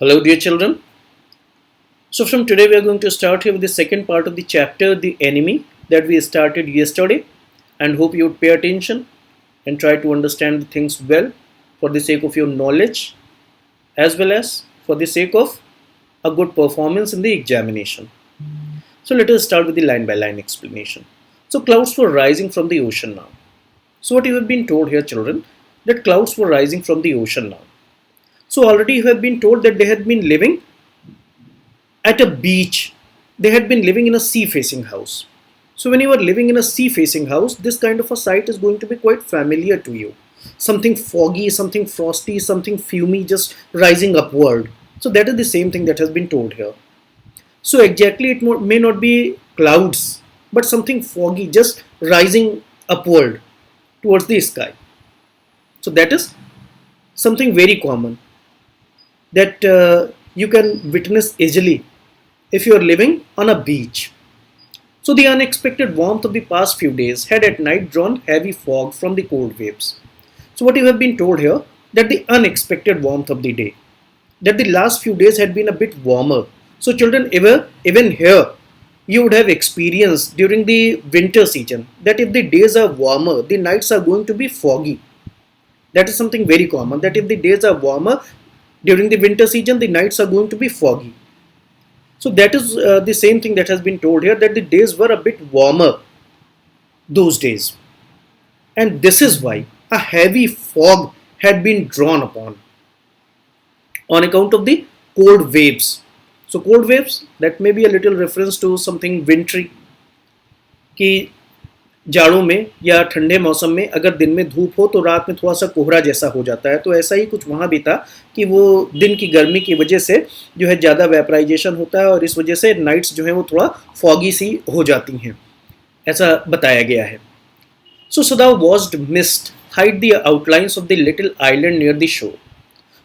Hello, dear children. So, from today, we are going to start here with the second part of the chapter, The Enemy, that we started yesterday. And hope you would pay attention and try to understand the things well for the sake of your knowledge as well as for the sake of a good performance in the examination. So, let us start with the line by line explanation. So, clouds were rising from the ocean now. So, what you have been told here, children, that clouds were rising from the ocean now. So, already you have been told that they had been living at a beach. They had been living in a sea facing house. So when you are living in a sea facing house, this kind of a sight is going to be quite familiar to you. Something foggy, something frosty, something fumy just rising upward. So that is the same thing that has been told here. So exactly it may not be clouds, but something foggy just rising upward towards the sky. So that is something very common that you can witness easily if you are living on a beach. So the unexpected warmth of the past few days had at night drawn heavy fog from the cold waves. So what you have been told here, that the unexpected warmth of the day, that the last few days had been a bit warmer. So children, even here you would have experienced during the winter season that if the days are warmer, the nights are going to be foggy. That is something very common, that if the days are warmer during the winter season, the nights are going to be foggy. So that is the same thing that has been told here, that the days were a bit warmer those days. And this is why a heavy fog had been drawn upon on account of the cold waves. So cold waves, that may be a little reference to something wintry, कि जाड़ों में या ठंडे मौसम में अगर दिन में धूप हो तो रात में थोड़ा सा कोहरा जैसा हो जाता है, तो ऐसा ही कुछ वहाँ भी था कि वो दिन की गर्मी की वजह से जो है ज़्यादा वेपराइजेशन होता है और इस वजह से नाइट्स जो है वो थोड़ा फॉगी सी हो जाती हैं, ऐसा बताया गया है. So Sadao watched mist hide the outlines of the little island near the shore.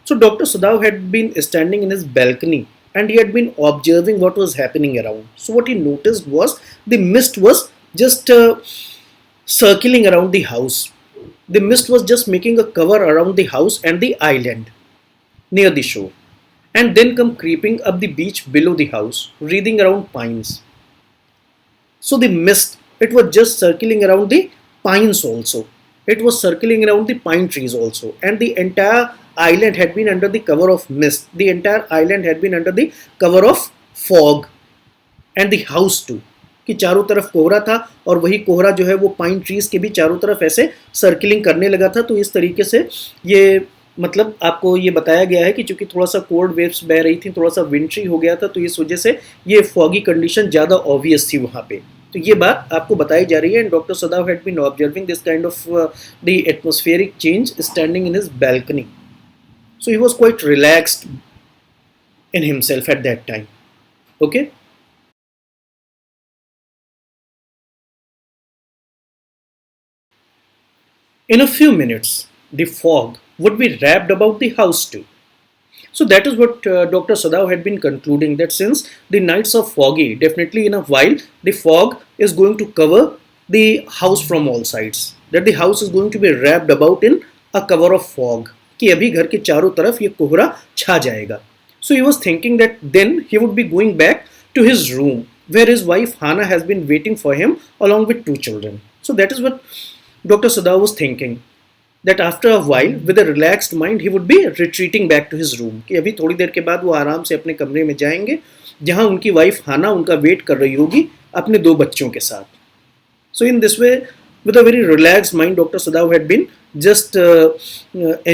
So Dr. Sadav had been standing in his balcony and he had been observing what was happening around. So what he noticed was the mist was just circling around the house. The mist was just making a cover around the house and the island near the shore, and then come creeping up the beach below the house, wreathing around pines. So the mist, it was just circling around the pines also. It was circling around the pine trees also, and the entire island had been under the cover of mist. The entire island had been under the cover of fog, and the house too. कि चारों तरफ कोहरा था और वही कोहरा जो है वो पाइन ट्रीज के भी चारों तरफ ऐसे सर्किलिंग करने लगा था. तो इस तरीके से ये मतलब आपको ये बताया गया है कि चूंकि थोड़ा सा कोल्ड वेव्स बह रही थी, थोड़ा सा विंट्री हो गया था, तो इस वजह से ये फॉगी कंडीशन ज़्यादा ऑब्वियस थी वहाँ पे. तो ये बात आपको बताई जा रही है. And doctor Sadao had been observing this kind of the atmospheric change standing in his balcony. So he was quite relaxed in himself at that time. Okay. In a few minutes, the fog would be wrapped about the house too. So that is what Dr. Sadav had been concluding, that since the nights are foggy, definitely in a while the fog is going to cover the house from all sides. That the house is going to be wrapped about in a cover of fog. कि अभी घर के चारों तरफ ये कोहरा छा जाएगा. So he was thinking that then he would be going back to his room where his wife Hannah has been waiting for him along with two children. So that is what Dr. Sadav was thinking, that after a while with a relaxed mind he would be retreating back to his room. कि अभी थोड़ी देर के बाद वो आराम से अपने कमरे में जाएंगे जहाँ उनकी वाइफ हाना उनका वेट कर रही होगी अपने दो बच्चों के साथ. So in this way, with a very relaxed mind, Dr. Sadav had been just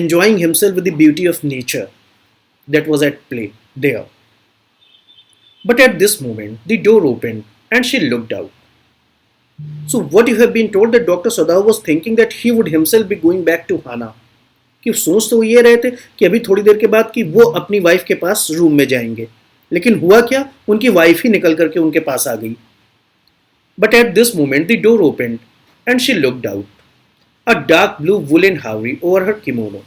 enjoying himself with the beauty of nature that was at play there. But at this moment, the door opened and she looked out. So what you have been told, that Dr. Sadav was thinking that he would himself be going back to Hana. कि सोच तो ये रहे थे कि अभी थोड़ी देर के बाद कि वो अपनी वाइफ के पास रूम में जाएंगे, लेकिन हुआ क्या, उनकी वाइफ ही निकल करके उनके पास आ गई. But at this moment, the door opened and she looked out. A dark blue woolen howry over her kimono.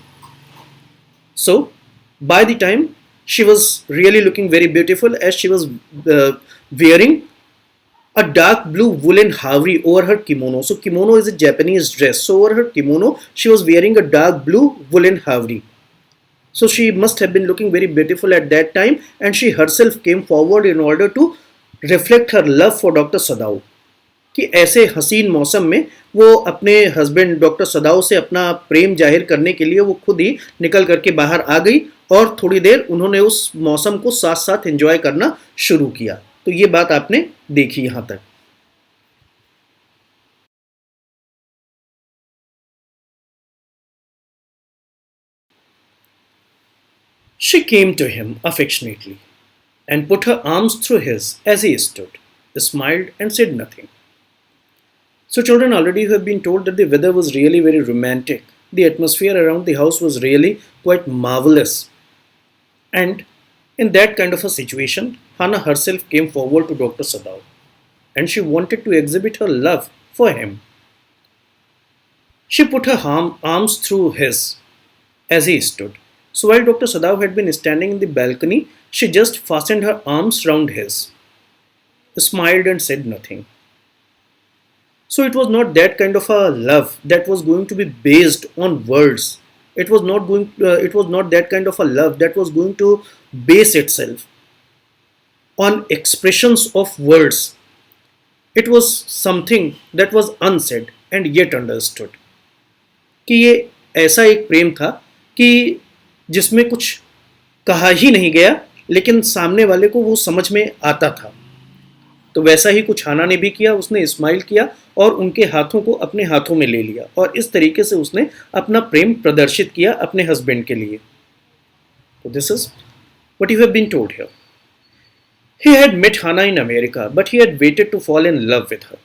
So, by the time she was really looking very beautiful, as she was wearing a dark blue woolen howry over her kimono. So, kimono is a Japanese dress. So, over her kimono, she was wearing a dark blue woolen howry. So she must have been looking very beautiful at that time, and she herself came forward in order to reflect her love for Dr. Sadao. कि ऐसे हसीन मौसम में वो अपने husband doctor सदाव से अपना प्रेम जाहिर करने के लिए वो खुद ही निकल करके बाहर आ गई और थोड़ी देर उन्होंने उस मौसम को साथ साथ एंजॉय करना शुरू किया. तो ये बात आपने देखी यहां तक. She came to him affectionately and put her arms through his as he stood, smiled and said nothing. So, children, already you have been told that the weather was really very romantic. The atmosphere around the house was really quite marvelous. And in that kind of a situation, Hannah herself came forward to Dr. Sadao and she wanted to exhibit her love for him. She put her arms through his as he stood. So while Dr. Sadao had been standing in the balcony, she just fastened her arms round his, smiled and said nothing. So it was not that kind of a love that was going to be based on words. It was not going. It was not that kind of a love that was going to base itself on expressions of words. It was something that was unsaid and yet understood. कि ये ऐसा एक प्रेम था कि जिसमें कुछ कहा ही नहीं गया लेकिन सामने वाले को वो समझ में आता था. तो वैसा ही कुछ हाना ने भी किया. उसने स्माइल किया और उनके हाथों को अपने हाथों में ले लिया और इस तरीके से उसने अपना प्रेम प्रदर्शित किया अपने हस्बैंड के लिए. तो this is what you have been told here. He had met Hannah in America, but he had waited to fall in love with her.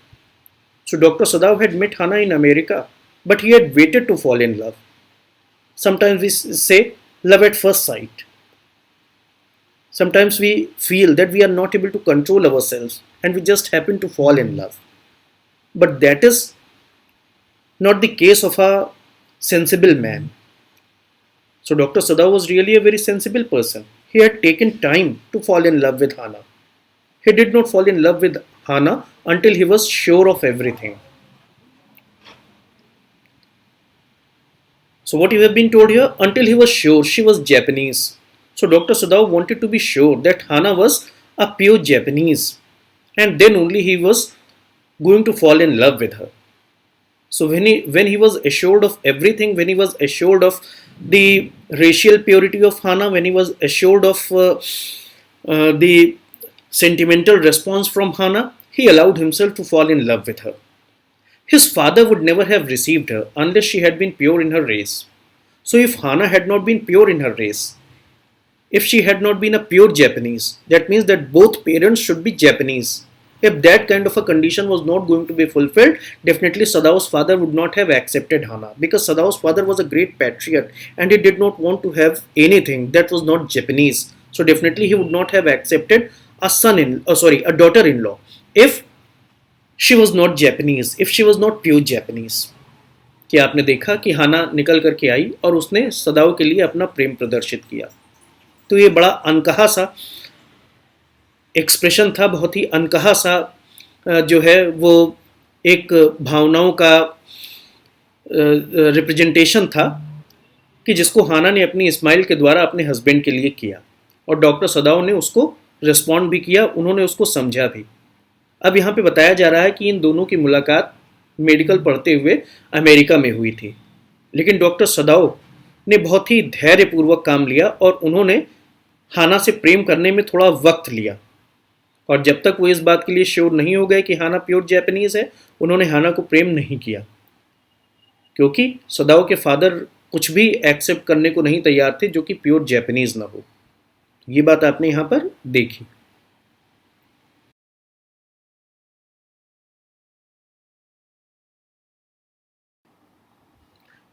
So Dr. Sadao had met Hannah in America, but he had waited to fall in love. Sometimes we say love at first sight. Sometimes we feel that we are not able to control ourselves and we just happen to fall in love. But that is not the case of a sensible man. So Dr. Sadao was really a very sensible person. He had taken time to fall in love with Hannah. He did not fall in love with Hannah until he was sure of everything. So what you have been told here, until he was sure she was Japanese. So Dr. Sadao wanted to be sure that Hannah was a pure Japanese and then only he was going to fall in love with her. So when he was assured of everything, when he was assured of the racial purity of Hannah, when he was assured of the sentimental response from Hannah, he allowed himself to fall in love with her. His father would never have received her unless she had been pure in her race. So if Hannah had not been pure in her race, if she had not been a pure Japanese, that means that both parents should be Japanese. If that kind of a condition was not going to be fulfilled, definitely Sadao's father would not have accepted Hannah, because Sadao's father was a great patriot and he did not want to have anything that was not Japanese. So definitely he would not have accepted a daughter-in-law if she was not Japanese, if she was not pure Japanese. कि आपने देखा कि हाना निकल करके आई और उसने सदाओ के लिए अपना प्रेम प्रदर्शित किया. तो ये बड़ा अनकहा सा एक्सप्रेशन था, बहुत ही अनकहा सा जो है वो एक भावनाओं का रिप्रेजेंटेशन था कि जिसको हाना ने अपनी स्माइल के द्वारा अपने हस्बैंड के लिए किया और डॉक्टर सदाओ ने उसको रिस्पॉन्ड भी किया, उन्होंने उसको समझा भी. अब यहाँ पे बताया जा रहा है कि इन दोनों की मुलाकात मेडिकल पढ़ते हुए अमेरिका में हुई थी, लेकिन डॉक्टर सदाओ ने बहुत ही धैर्यपूर्वक काम लिया और उन्होंने हाना से प्रेम करने में थोड़ा वक्त लिया. और जब तक वो इस बात के लिए श्योर नहीं हो गए कि हाना प्योर जैपनीज है, उन्होंने हाना को प्रेम नहीं किया, क्योंकि सदाओ के फादर कुछ भी एक्सेप्ट करने को नहीं तैयार थे जो कि प्योर जैपनीज ना हो. ये बात आपने यहाँ पर देखी.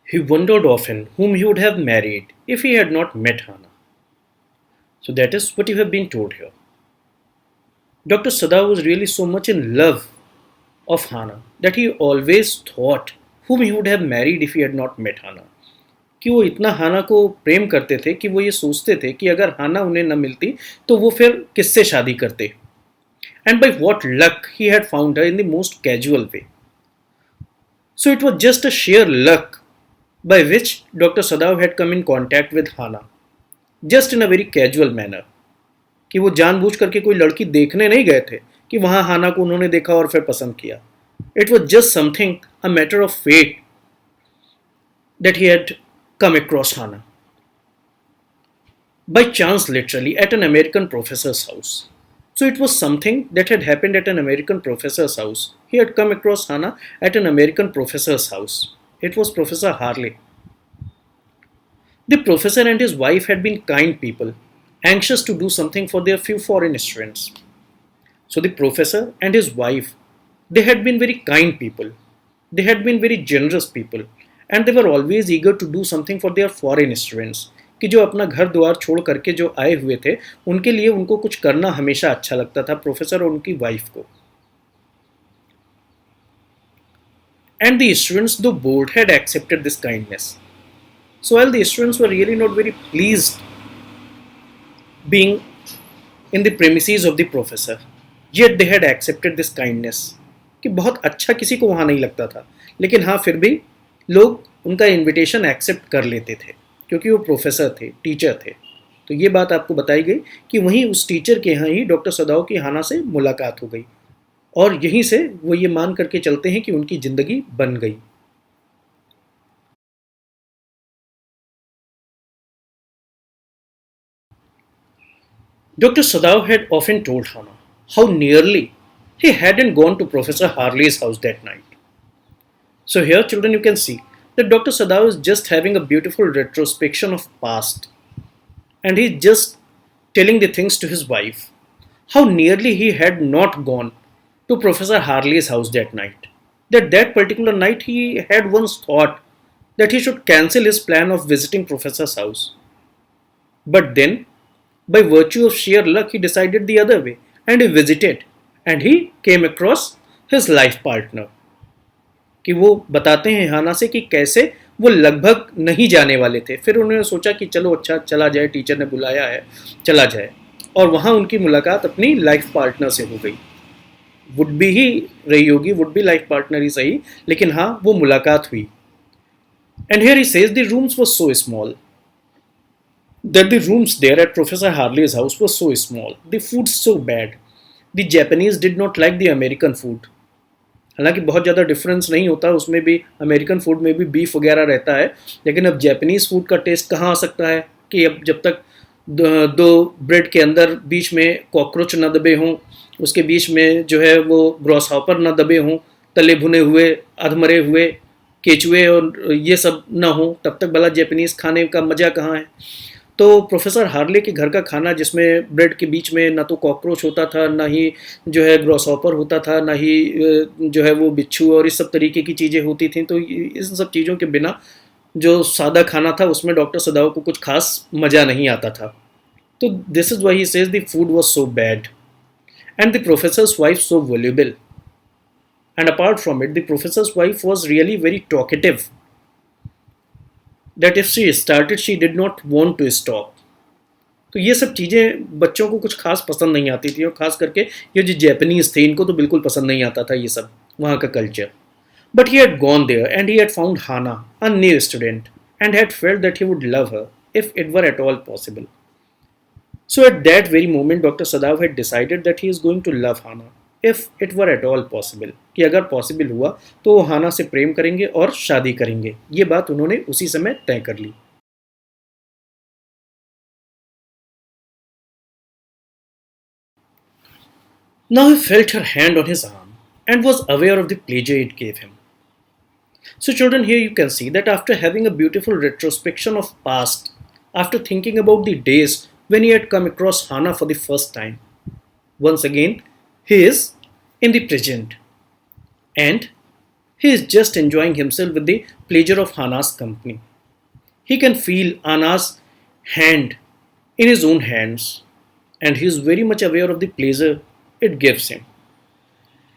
He wondered often whom he would have married if he had not met Hannah. So that is what you have been told here. Dr. Sadao was really so much in love of Hannah that he always thought whom he would have married if he had not met Hannah. कि वो इतना हाना को प्रेम करते थे कि वो ये सोचते थे कि अगर हाना उन्हें न मिलती तो वो फिर किससे शादी करते. And by what luck he had found her in the most casual way. So it was just a sheer luck by which Dr. Sadao had come in contact with Hannah. Just in a very casual manner, कि वो जानबूझ करके कोई लड़की देखने नहीं गए थे कि वहां हाना को उन्होंने देखा और फिर पसंद किया. It was just something, a matter of fate, that he had come across Hana by chance, literally, at an American professor's house. So it was something that had happened at an American professor's house. He had come across Hana at an American professor's house. It was Professor Harley. The professor and his wife had been kind people, anxious to do something for their few foreign students. So the professor and his wife, they had been very kind people. They had been very generous people, and they were always eager to do something for their foreign students. कि जो अपना घर द्वार छोड़ करके जो आए हुए थे, उनके लिए उनको कुछ करना हमेशा अच्छा लगता था, प्रोफेसर और उनकी वाइफ को. And the students, though bored, had accepted this kindness. So while the students were really not very pleased being in the premises of the professor, yet they had accepted this kindness. कि बहुत अच्छा किसी को वहाँ नहीं लगता था, लेकिन हाँ फिर भी लोग उनका इनविटेशन एक्सेप्ट कर लेते थे, क्योंकि वो प्रोफेसर थे, टीचर थे. तो ये बात आपको बताई गई कि वहीं उस टीचर के यहाँ ही डॉक्टर सदाओ की हाना से मुलाकात हो गई, और यहीं से वो ये मान करके चलते हैं कि उनकी ज़िंदगी बन गई. Dr. Sadao had often told Hana how nearly he hadn't gone to Professor Harley's house that night. So here, children, you can see that Dr. Sadao is just having a beautiful retrospection of past, and he's just telling the things to his wife. How nearly he had not gone to Professor Harley's house that night. That particular night he had once thought that he should cancel his plan of visiting Professor's house. But then, by virtue of sheer luck, he decided the other way, and he visited, and he came across his life partner. कि वो बताते हैं हाना से कि कैसे वो लगभग नहीं जाने वाले थे, फिर उन्होंने सोचा कि चलो अच्छा चला जाए, टीचर ने बुलाया है चला जाए, और वहाँ उनकी मुलाकात अपनी लाइफ पार्टनर से हो गई. वुड बी ही रही होगी, वुड बी लाइफ पार्टनर ही सही, लेकिन हाँ वो मुलाकात हुई. And here he says the rooms were so small, that the rooms there at Professor Harley's house were so small, the food so bad, the Japanese did not like the American food. हालांकि बहुत ज़्यादा difference नहीं होता, उसमें भी American food में भी beef वगैरह रहता है, लेकिन अब जापानीज़ फूड का टेस्ट कहाँ आ सकता है कि अब जब तक दो ब्रेड के अंदर बीच में कॉकरोच न दबे हों, उसके बीच में जो है वो ग्रॉस हॉपर न दबे हों, तले भुने हुए अधमरे हुए केचुए और ये सब ना हो, तब तक भला जापानीज़ खाने का मज़ा कहाँ है. तो प्रोफेसर हार्ले के घर का खाना, जिसमें ब्रेड के बीच में ना तो कॉकरोच होता था, ना ही जो है ग्रॉसहॉपर होता था, ना ही जो है वो बिच्छू और इस सब तरीके की चीज़ें होती थी, तो इस सब चीज़ों के बिना जो सादा खाना था उसमें डॉक्टर सदाओ को कुछ खास मज़ा नहीं आता था. तो this is why he says the food was so bad and the professors wife so valuable. And apart from it, the professors wife was really very talkative, that if she started she did not want to stop. तो ये सब चीज़ें बच्चों को कुछ खास पसंद नहीं आती थी, और ख़ास करके ये जो जैपनीज़ थे इनको तो बिल्कुल पसंद नहीं आता था ये सब वहाँ का culture. But he had gone there and he had found Hana, a new student, and had felt that he would love her if it were at all possible. So at that very moment Dr. Sadav had decided that he is going to love Hana if it were at all possible, कि अगर possible हुआ तो वो हाना से प्रेम करेंगे और शादी करेंगे. ये बात उन्होंने उसी समय तय कर ली. Now he felt her hand on his arm and was aware of the pleasure it gave him. So children, here you can see that after having a beautiful retrospection of past, after thinking about the days when he had come across Hana for the first time, once again he is in the present, and he is just enjoying himself with the pleasure of Hana's company. He can feel Hana's hand in his own hands, and he is very much aware of the pleasure it gives him.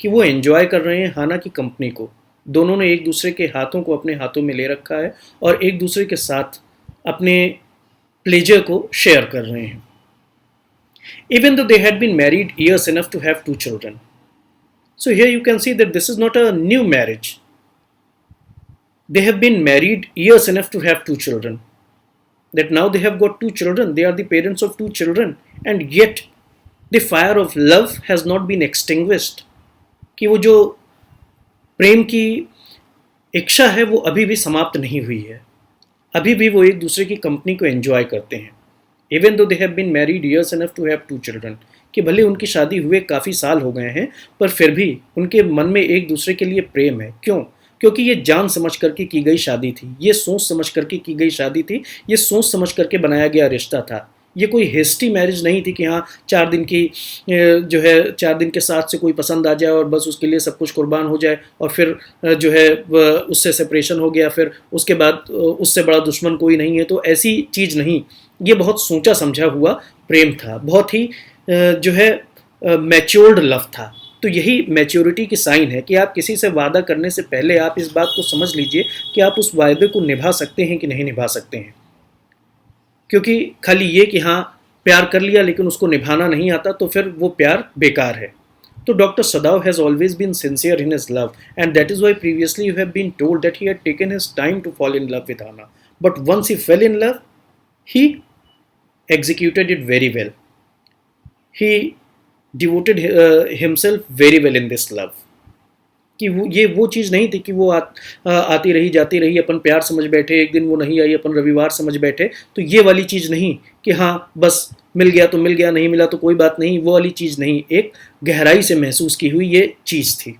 कि वो enjoy कर रहे हैं हाना की company को. दोनों ने एक दूसरे के हाथों को अपने हाथों में ले रखा है और एक दूसरे के साथ अपने प्लेजर को शेयर कर रहे हैं. Even though they had been married years enough to have two children. So here you can see that this is not a new marriage. They have been married years enough to have two children. that now they have got two children, they are the parents of two children, and yet the fire of love has not been extinguished. कि वो जो प्रेम की इच्छा है वो अभी भी समाप्त नहीं हुई है, अभी भी वो एक दूसरे की कंपनी को एंजॉय करते हैं. Even though they have been married years enough to have two children, कि भले उनकी शादी हुए काफ़ी साल हो गए हैं, पर फिर भी उनके मन में एक दूसरे के लिए प्रेम है. क्यों? क्योंकि ये जान समझ करके की गई शादी थी, ये सोच समझ करके की गई शादी थी, ये सोच समझ करके बनाया गया रिश्ता था. ये कोई हेस्टी मैरिज नहीं थी कि हाँ 4 दिन की जो है 4 दिन के साथ से कोई पसंद आ जाए और बस उसके लिए सब कुछ कुर्बान हो जाए, और फिर जो है उससे सेपरेशन हो गया, फिर उसके बाद उससे बड़ा दुश्मन कोई नहीं है. तो ऐसी चीज़ नहीं, ये बहुत सोचा समझा हुआ प्रेम था, बहुत ही जो है मैच्योर्ड लव था. तो यही मैच्योरिटी की साइन है कि आप किसी से वादा करने से पहले आप इस बात को समझ लीजिए कि आप उस वायदे को निभा सकते हैं कि नहीं निभा सकते हैं. क्योंकि खाली ये कि हाँ प्यार कर लिया लेकिन उसको निभाना नहीं आता, तो फिर वो प्यार बेकार है. तो doctor Sadao has always been sincere in his love, and that is why previously you have been told that he had taken his time to fall in love with Hana, but once he fell in love he executed it very well. He devoted himself very well in this love. कि वो चीज़ नहीं थी कि वो आती रही जाती रही, अपन प्यार समझ बैठे, एक दिन वो नहीं आई अपन रविवार समझ बैठे. तो ये वाली चीज़ नहीं कि हाँ बस मिल गया तो मिल गया, नहीं मिला तो कोई बात नहीं, वो वाली चीज़ नहीं. एक गहराई से महसूस की हुई ये चीज़ थी.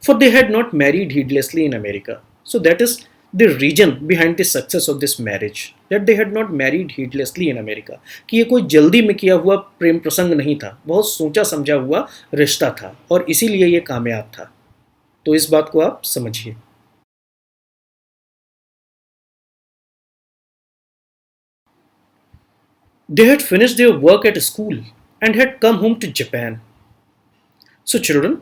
For they had not married heedlessly in America. So that is the reason behind the success of this marriage, that they had not married heedlessly in America. कि ये कोई जल्दी में किया हुआ प्रेम प्रसंग नहीं था, बहुत सोचा समझा हुआ रिश्ता था, और इसीलिए ये कामयाब था. तो इस बात को आप समझिए. They had finished their work at school and had come home to Japan. So children,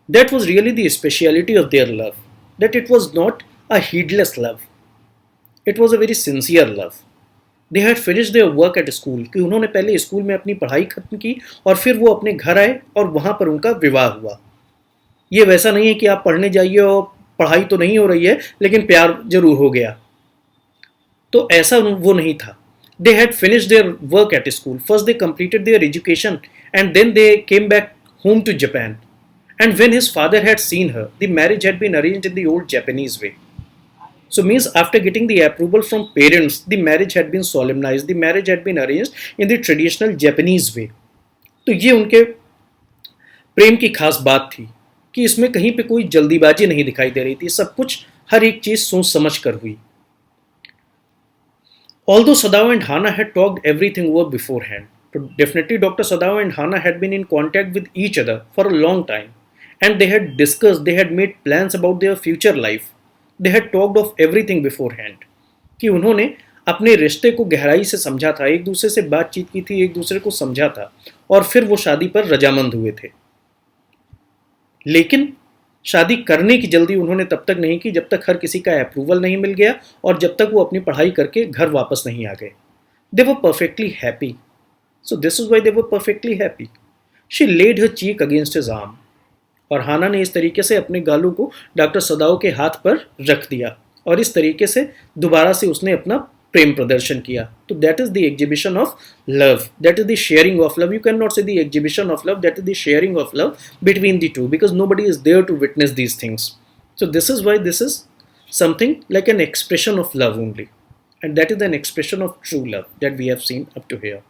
that was really the speciality of their love, that it was not a heedless love, it was a very sincere love. They had finished their work at school, कि उन्होंने पहले school में अपनी पढ़ाई खत्म की और फिर वो अपने घर आए और वहाँ पर उनका विवाह हुआ. ये वैसा नहीं है कि आप पढ़ने जाइए और पढ़ाई तो नहीं हो रही है लेकिन प्यार जरूर हो गया, तो ऐसा वो नहीं था. They had finished their work at school. First they completed their education and then they came back home to Japan. And when his father had seen her, the marriage had been arranged in the old Japanese way. So means after getting the approval from parents, the marriage had been solemnized, the marriage had been arranged in the traditional Japanese way. तो ये उनके प्रेम की खास बात थी कि इसमें कहीं पे कोई जल्दीबाजी नहीं दिखाई दे रही थी, सब कुछ हर एक चीज सोच समझ कर हुई. Although Sadao and Hana had talked everything over beforehand, so definitely Dr. Sadao and Hana had been in contact with each other for a long time, and they had discussed, they had made plans about their future life. They had talked of everything beforehand. कि उन्होंने अपने रिश्ते को गहराई से समझा था, एक दूसरे से बातचीत की थी, एक दूसरे को समझा था, और फिर वो शादी पर रजामंद हुए थे. लेकिन शादी करने की जल्दी उन्होंने तब तक नहीं की जब तक हर किसी का अप्रूवल नहीं मिल गया और जब तक वो अपनी पढ़ाई करके घर वापस नहीं आ गए. They were perfectly happy. So this is why they were perfectly happy. She laid her cheek against his arm. और हाना ने इस तरीके से अपने गालों को डॉक्टर सदाओ के हाथ पर रख दिया और इस तरीके से दोबारा से उसने अपना प्रेम प्रदर्शन किया. तो that is the exhibition of love, that is the sharing of love. You can not say the exhibition of love, that is the sharing of love between the two, because nobody is there to witness these things. So this is why this is something like an expression of love only, and that is an expression of true love that we have seen up to here.